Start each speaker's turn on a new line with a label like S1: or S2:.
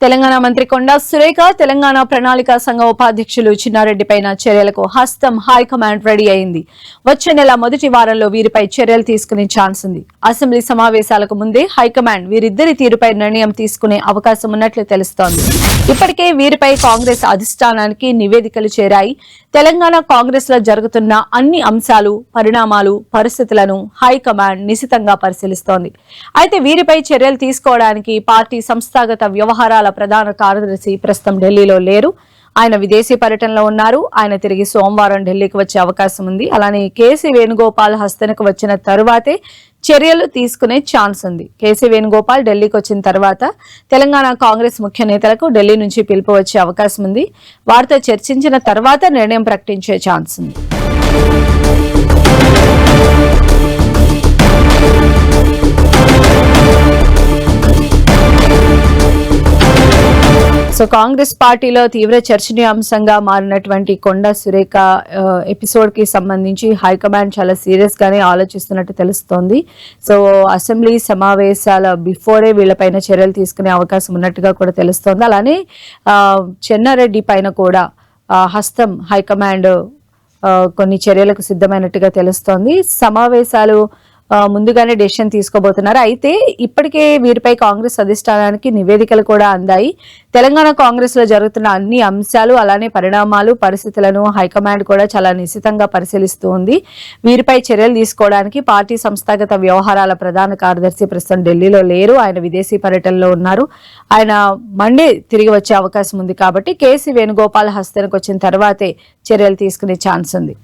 S1: తెలంగాణ మంత్రి కొండా సురేఖ తెలంగాణ ప్రణాళిక సంఘం ఉపాధ్యక్షులు చిన్నారెడ్డి పైన చర్యలకు హస్తం హైకమాండ్ రెడీ అయింది. వచ్చే నెల మొదటి వారంలో వీరిపై చర్యలు తీసుకునే ఛాన్స్ ఉంది. అసెంబ్లీ సమావేశాలకు ముందే హైకమాండ్ వీరిద్దరి తీరుపై నిర్ణయం తీసుకునే అవకాశం ఉన్నట్లు తెలుస్తోంది. ఇప్పటికే వీరిపై కాంగ్రెస్ అధిష్టానానికి నివేదికలు చేరాయి. తెలంగాణ కాంగ్రెస్ లో జరుగుతున్న అన్ని అంశాలు, పరిణామాలు, పరిస్థితులను హైకమాండ్ నిశితంగా పరిశీలిస్తోంది. అయితే వీరిపై చర్యలు తీసుకోవడానికి పార్టీ సంస్థాగత వ్యవహారాల ప్రధాన కార్యదర్శి ప్రస్తుతం ఢిల్లీలో లేరు. ఆయన విదేశీ పర్యటనలో ఉన్నారు. ఆయన తిరిగి సోమవారం ఢిల్లీకి వచ్చే అవకాశం ఉంది. అలానే కేసీ వేణుగోపాల్ హస్తనకు వచ్చిన తరువాతే చర్యలు తీసుకునే ఛాన్స్ ఉంది. కేసీ వేణుగోపాల్ ఢిల్లీకి వచ్చిన తర్వాత తెలంగాణ కాంగ్రెస్ ముఖ్య నేతలకు ఢిల్లీ నుంచి పిలుపు వచ్చే అవకాశం ఉంది. వారితో చర్చించిన తర్వాత నిర్ణయం ప్రకటించే ఛాన్స్ ఉంది. సో కాంగ్రెస్ పార్టీలో తీవ్ర చర్చనీయాంశంగా మారినటువంటి కొండా సురేఖ ఎపిసోడ్ కి సంబంధించి హైకమాండ్ చాలా సీరియస్ గానే ఆలోచిస్తున్నట్టు తెలుస్తోంది. సో అసెంబ్లీ సమావేశాల బిఫోరే వీళ్ళపైన చర్యలు తీసుకునే అవకాశం ఉన్నట్టుగా కూడా తెలుస్తోంది. అలానే చెన్నారెడ్డి పైన కూడా హస్తం హైకమాండ్ కొన్ని చర్యలకు సిద్ధమైనట్టుగా తెలుస్తోంది. సమావేశాలు ముందుగానే డెసిషన్ తీసుకోబోతున్నారు. అయితే ఇప్పటికే వీరిపై కాంగ్రెస్ అధిష్టానానికి నివేదికలు కూడా అందాయి. తెలంగాణ కాంగ్రెస్ లో జరుగుతున్న అన్ని అంశాలు, అలానే పరిణామాలు, పరిస్థితులను హైకమాండ్ కూడా చాలా నిశితంగా పరిశీలిస్తూ ఉంది. వీరిపై చర్యలు తీసుకోవడానికి పార్టీ సంస్థాగత వ్యవహారాల ప్రధాన కార్యదర్శి ప్రస్తుతం ఢిల్లీలో లేరు. ఆయన విదేశీ పర్యటనలో ఉన్నారు. ఆయన మండే తిరిగి వచ్చే అవకాశం ఉంది. కాబట్టి కేసీ వేణుగోపాల్ హస్తనకు వచ్చిన తర్వాతే చర్యలు తీసుకునే ఛాన్స్ ఉంది.